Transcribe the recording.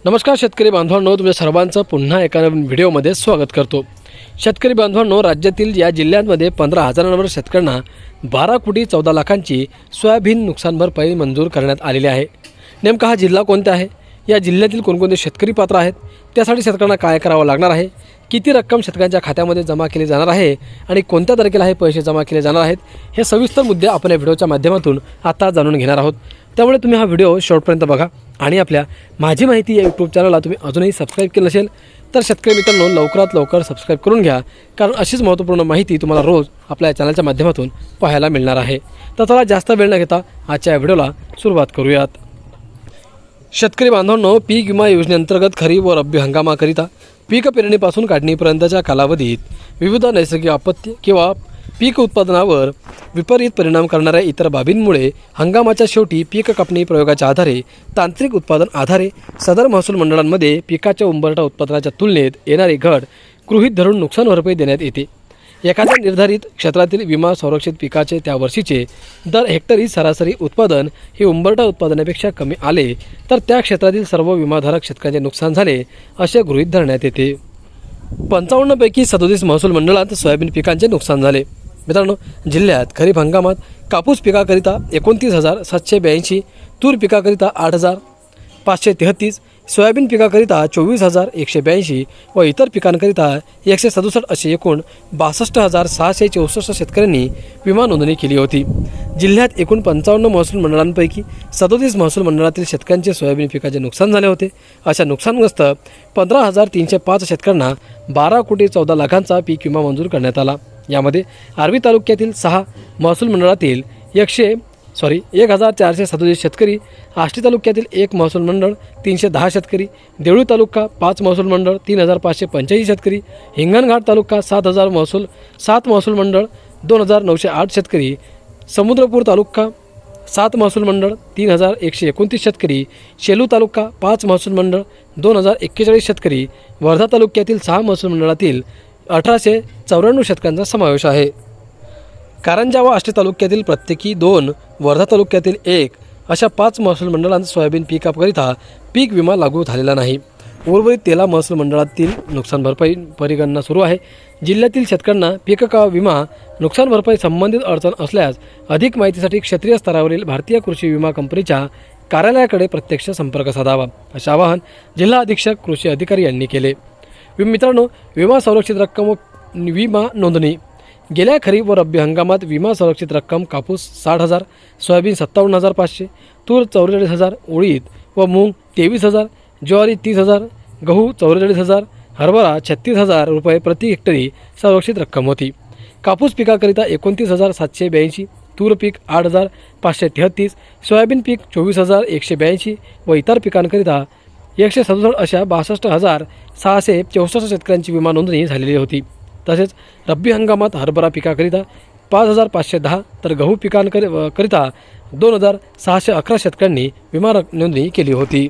नमस्कार शेतकरी बांधवांनो, तुमच्या सर्वांचं पुन्हा एका नवीन व्हिडिओमध्ये स्वागत करतो। शेतकरी बांधवांनो, राज्यातील या जिल्ह्यांमध्ये 15,000वर शेतकऱ्यांना 12 कोटी 14 लाखांची सोयाबीन नुकसान भरपाई मंजूर करण्यात आलेली आहे। नेमका हा जिल्हा कोणता आहे, या जिल्ह्यातील कोणकोणते शेतकरी पात्र आहेत, त्यासाठी शेतकऱ्यांना काय करावं लागणार आहे, किती रक्कम शेतकऱ्यांच्या खात्यामध्ये जमा केली जाणार आहे आणि कोणत्या तारखेला हे पैसे जमा केले जाणार आहेत, हे सविस्तर मुद्दे आपण या व्हिडिओच्या माध्यमातून आता जाणून घेणार आहोत। त्यामुळे तुम्ही हा व्हिडिओ शेवटपर्यंत बघा आणि आपल्या माझी माहिती या यूट्यूब चॅनलला तुम्ही अजूनही सबस्क्राईब केलं नसेल तर शेतकरी मित्रांनो लवकरात लवकर सबस्क्राईब करून घ्या, कारण अशीच महत्त्वपूर्ण माहिती तुम्हाला रोज आपल्या चॅनलच्या माध्यमातून पाहायला मिळणार आहे। तर चला जास्त वेळ न घेता आजच्या व्हिडिओला सुरुवात करूयात। शेतकरी बांधवांनो, पीक विमा योजनेअंतर्गत खरीप व रब्बी हंगामाकरिता पीक पेरणीपासून काढणीपर्यंतच्या कालावधीत विविध नैसर्गिक आपत्ती किंवा पीक उत्पादनावर विपरीत परिणाम करणाऱ्या इतर बाबींमुळे हंगामाच्या शेवटी पीक कापणी प्रयोगाच्या आधारे तांत्रिक उत्पादन आधारे सदर महसूल मंडळांमध्ये पिकाच्या उंबरठा उत्पादनाच्या तुलनेत येणारी घट गृहीत धरून नुकसान भरपाई देण्यात येते। एखाद्या निर्धारित क्षेत्रातील विमा संरक्षित पिकाचे त्या वर्षीचे दर हेक्टरी सरासरी उत्पादन हे उंबरठा उत्पादनापेक्षा कमी आले तर त्या क्षेत्रातील सर्व विमाधारक शेतकऱ्यांचे नुकसान झाले असे गृहीत धरण्यात येते। 55 पैकी 37 महसूल मंडळात सोयाबीन पिकांचे नुकसान झाले। मित्रांनो, जिल्ह्यात खरीप हंगामात कापूस पिकाकरिता 29,782, तूर पिकाकरिता 8,533, सोयाबीन पिकाकरिता 24,182 व इतर पिकांकरिता 167 असे एकूण 62,664 शेतकऱ्यांनी विमा नोंदणी केली होती। जिल्ह्यात एकूण 55 महसूल मंडळांपैकी 37 महसूल मंडळातील शेतकऱ्यांचे सोयाबीन पिकाचे नुकसान झाले होते। अशा नुकसानग्रस्त 15,305 शेतकऱ्यांना 12 कोटी 14 लाखांचा पीक विमा मंजूर करण्यात आला। यामध्ये आर्वी तालुक्यातील 6 महसूल मंडळातील 1,437 शेतकरी, आष्टी तालुक्यातील 1 महसूल मंडळ 310 शेतकरी, देवळी तालुका 5 महसूल मंडळ 3,585 शेतकरी, हिंगणघाट तालुका 7 महसूल मंडळ 2,908 शेतकरी, समुद्रपूर तालुका 7 महसूल मंडळ 3,129 शेतकरी, शेलू तालुका 5 महसूल मंडळ 2,041 शेतकरी, वर्धा तालुक्यातील 6 महसूल मंडळातील 1,894 शेतकऱ्यांचा समावेश आहे। कारंजा व आष्टी तालुक्यातील प्रत्येकी 2, वर्धा तालुक्यातील 1 अशा 5 महसूल मंडळांत सोयाबीन पिकाकरिता पीक विमा लागू झालेला नाही। उर्वरित 13 महसूल मंडळातील नुकसान भरपाई परिगणना सुरू आहे। जिल्ह्यातील शेतकऱ्यांना पीक विमा नुकसान भरपाई संबंधित अडचण असल्यास अधिक माहितीसाठी क्षेत्रीय स्तरावरील भारतीय कृषी विमा कंपनीच्या कार्यालयाकडे प्रत्यक्ष संपर्क साधावा, असे आवाहन जिल्हा अधीक्षक कृषी अधिकारी यांनी केले। मित्रांनो, विमा संरक्षित रक्कम व विमा नोंदणी गेल्या खरीप व रब्बी हंगामात विमा संरक्षित रक्कम कापूस 60,000, सोयाबीन 57,500, तूर 44,000, उडीद व मूग 23,000, ज्वारी 30,000, गहू 44,000, हरभरा 36,000 रुपये प्रति हेक्टरी संरक्षित रक्कम होती। कापूस पिकाकरिता 29,782, तूर पीक 8,533, सोयाबीन पीक 24,182 व इतर पिकांकरिता 167 अशा 62,664 शेतकऱ्यांची विमा नोंदणी झालेली होती। तसेच रब्बी हंगामात हरभरा पिकाकरिता 5,510 तर गहू पिकांकरिता 2,611 शेतकऱ्यांनी विमा नोंदणी केली होती।